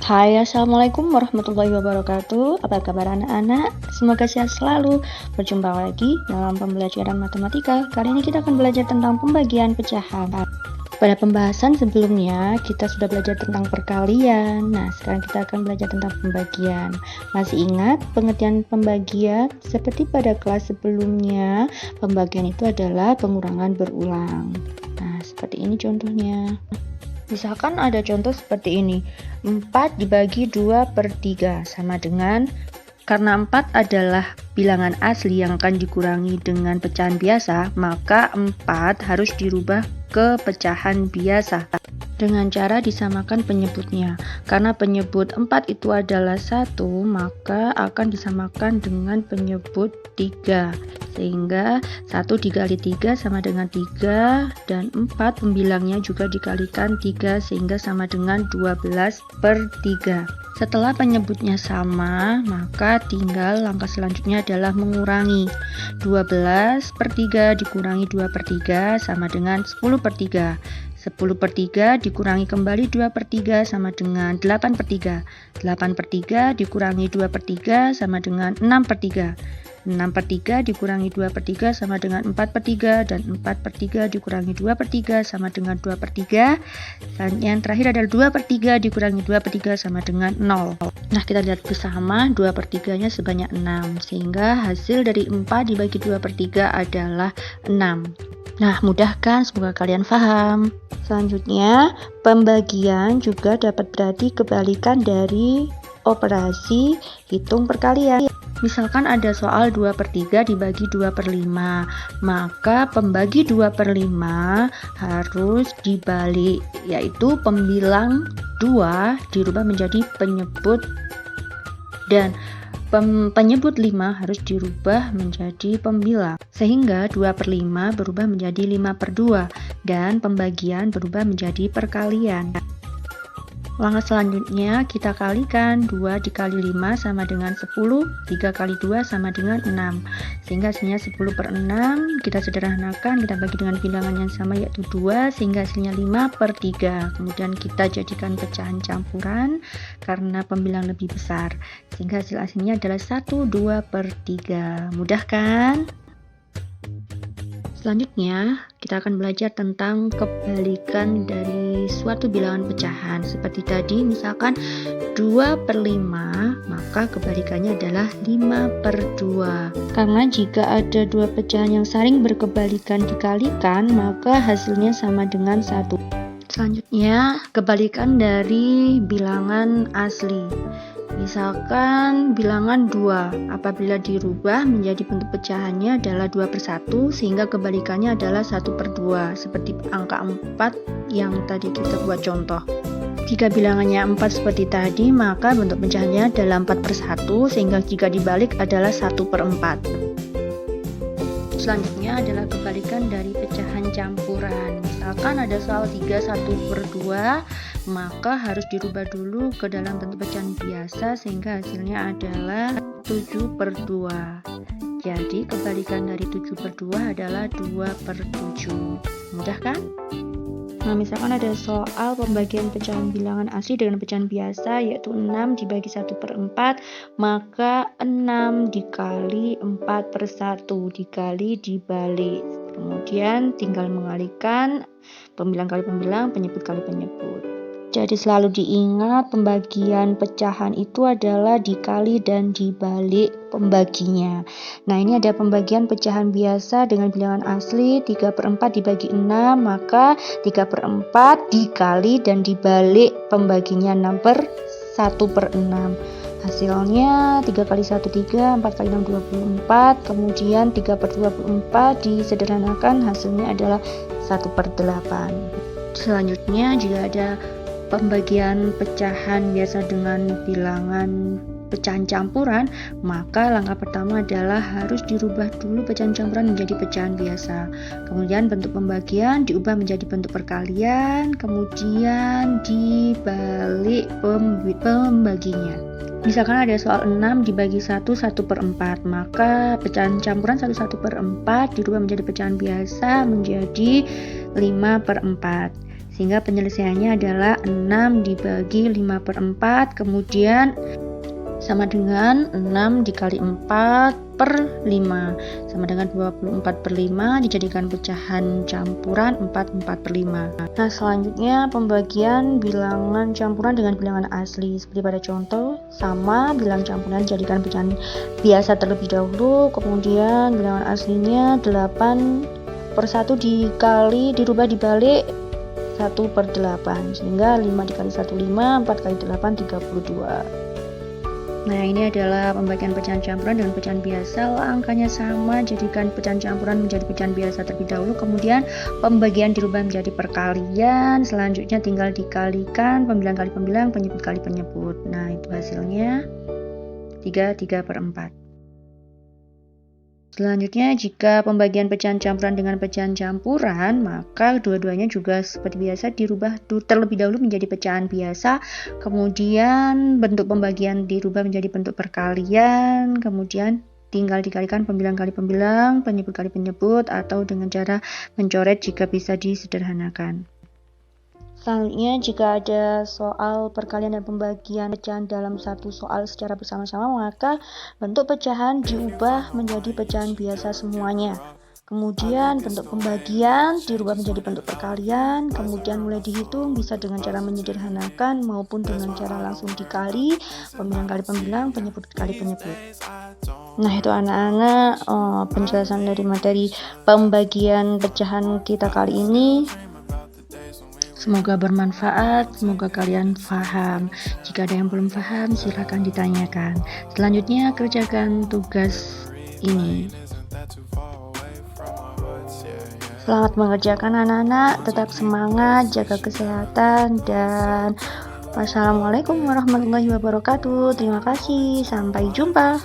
Hai, Assalamualaikum warahmatullahi wabarakatuh. Apa kabar anak-anak? Semoga sehat selalu. Berjumpa lagi dalam pembelajaran matematika. Kali ini kita akan belajar tentang pembagian pecahan. Pada pembahasan sebelumnya, kita sudah belajar tentang perkalian. Nah, sekarang kita akan belajar tentang pembagian. Masih ingat pengertian pembagian? Seperti pada kelas sebelumnya, pembagian itu adalah pengurangan berulang. Nah, seperti ini contohnya. Misalkan ada contoh seperti ini, 4 dibagi 2/3 sama dengan, karena 4 adalah bilangan asli yang akan dikurangi dengan pecahan biasa, maka 4 harus dirubah ke pecahan biasa dengan cara disamakan penyebutnya. Karena penyebut 4 itu adalah 1, maka akan disamakan dengan penyebut 3. Sehingga 1 dikali 3 sama dengan 3, dan 4 pembilangnya juga dikalikan 3 sehingga sama dengan 12/3. Setelah penyebutnya sama, maka tinggal langkah selanjutnya adalah mengurangi. 12/3 dikurangi 2/3 sama dengan 10/3. 10/3 dikurangi kembali 2/3 sama dengan 8/3. 8/3 dikurangi 2/3 sama dengan 6/3. 6/3 dikurangi 2/3 sama dengan 4/3, dan 4/3 dikurangi 2/3 sama dengan 2/3. Dan yang terakhir adalah 2/3 dikurangi 2/3 sama dengan 0. Nah, kita lihat bersama 2/3 nya sebanyak 6, sehingga hasil dari 4 dibagi 2/3 adalah 6. Nah, mudah kan? Semoga kalian paham. Selanjutnya, pembagian juga dapat berarti kebalikan dari operasi hitung perkalian. Misalkan ada soal 2/3 dibagi 2/5, maka pembagi 2/5 harus dibalik, yaitu pembilang 2 dirubah menjadi penyebut, dan penyebut 5 harus dirubah menjadi pembilang, sehingga 2/5 berubah menjadi 5/2, dan pembagian berubah menjadi perkalian. Langkah selanjutnya kita kalikan, 2 dikali 5 sama dengan 10, 3 kali 2 sama dengan 6, sehingga hasilnya 10/6. Kita sederhanakan, kita bagi dengan bilangan yang sama yaitu 2, sehingga hasilnya 5/3. Kemudian kita jadikan pecahan campuran karena pembilang lebih besar, sehingga hasilnya adalah 1 2/3. Mudah kan? Selanjutnya, kita akan belajar tentang kebalikan dari suatu bilangan pecahan. Seperti tadi, misalkan 2/5, maka kebalikannya adalah 5/2. Karena jika ada dua pecahan yang saling berkebalikan dikalikan, maka hasilnya sama dengan 1. Selanjutnya, kebalikan dari bilangan asli. Misalkan bilangan 2, apabila dirubah menjadi bentuk pecahannya adalah 2/1, sehingga kebalikannya adalah 1/2, seperti angka 4 yang tadi kita buat contoh. Jika bilangannya 4 seperti tadi, maka bentuk pecahannya adalah 4/1, sehingga jika dibalik adalah 1/4. Selanjutnya adalah kebalikan dari pecahan campuran. Misalkan ada soal 3 1/2, maka harus dirubah dulu ke dalam bentuk pecahan biasa, sehingga hasilnya adalah 7/2. Jadi kebalikan dari 7/2 adalah 2/7. Mudah kan? Nah, misalkan ada soal pembagian pecahan bilangan asli dengan pecahan biasa, yaitu 6 dibagi 1/4, maka 6 dikali 4/1 dikali dibalik. Kemudian tinggal mengalihkan pembilang kali pembilang, penyebut kali penyebut. Jadi selalu diingat, pembagian pecahan itu adalah dikali dan dibalik pembaginya. Nah, ini ada pembagian pecahan biasa dengan bilangan asli, 3/4 dibagi 6, maka 3/4 dikali dan dibalik pembaginya 6/1/6. Hasilnya 3 kali 1 3, 4 kali 6 24, kemudian 3/24 disederhanakan, hasilnya adalah 1/8. Selanjutnya, jika ada pembagian pecahan biasa dengan bilangan pecahan campuran, maka langkah pertama adalah harus dirubah dulu pecahan campuran menjadi pecahan biasa. Kemudian bentuk pembagian diubah menjadi bentuk perkalian, kemudian dibalik pembaginya. Misalkan ada soal 6 dibagi 1 1/4, maka pecahan campuran 1/4 dirubah menjadi pecahan biasa menjadi 5/4. Sehingga penyelesaiannya adalah 6 dibagi 5/4, kemudian sama dengan 6 dikali 4 per 5 sama dengan 24/5, dijadikan pecahan campuran 4/5. Nah, selanjutnya pembagian bilangan campuran dengan bilangan asli. Seperti pada contoh, sama bilangan campuran dijadikan pecahan biasa terlebih dahulu, kemudian bilangan aslinya 8/1 dirubah dibalik 1/8, sehingga 5 dikali 1 5, 4 kali 8 32. Nah, ini adalah pembagian pecahan campuran dengan pecahan biasa. Angkanya sama, jadikan pecahan campuran menjadi pecahan biasa terlebih dahulu, kemudian pembagian dirubah menjadi perkalian, selanjutnya tinggal dikalikan pembilang kali pembilang, penyebut kali penyebut. Nah, itu hasilnya 3/4. Selanjutnya, jika pembagian pecahan campuran dengan pecahan campuran, maka dua-duanya juga seperti biasa dirubah terlebih dahulu menjadi pecahan biasa, kemudian bentuk pembagian dirubah menjadi bentuk perkalian, kemudian tinggal dikalikan pembilang kali pembilang, penyebut kali penyebut, atau dengan cara mencoret jika bisa disederhanakan. Selanjutnya, jika ada soal perkalian dan pembagian pecahan dalam satu soal secara bersama-sama, maka bentuk pecahan diubah menjadi pecahan biasa semuanya. Kemudian bentuk pembagian dirubah menjadi bentuk perkalian, kemudian mulai dihitung bisa dengan cara menyederhanakan maupun dengan cara langsung dikali, pembilang kali pembilang, penyebut kali penyebut. Nah, itu anak-anak penjelasan dari materi pembagian pecahan kita kali ini. Semoga bermanfaat, semoga kalian paham. Jika ada yang belum paham, silakan ditanyakan. Selanjutnya, kerjakan tugas ini. Selamat mengerjakan anak-anak, tetap semangat, jaga kesehatan, dan wassalamualaikum warahmatullahi wabarakatuh. Terima kasih, sampai jumpa.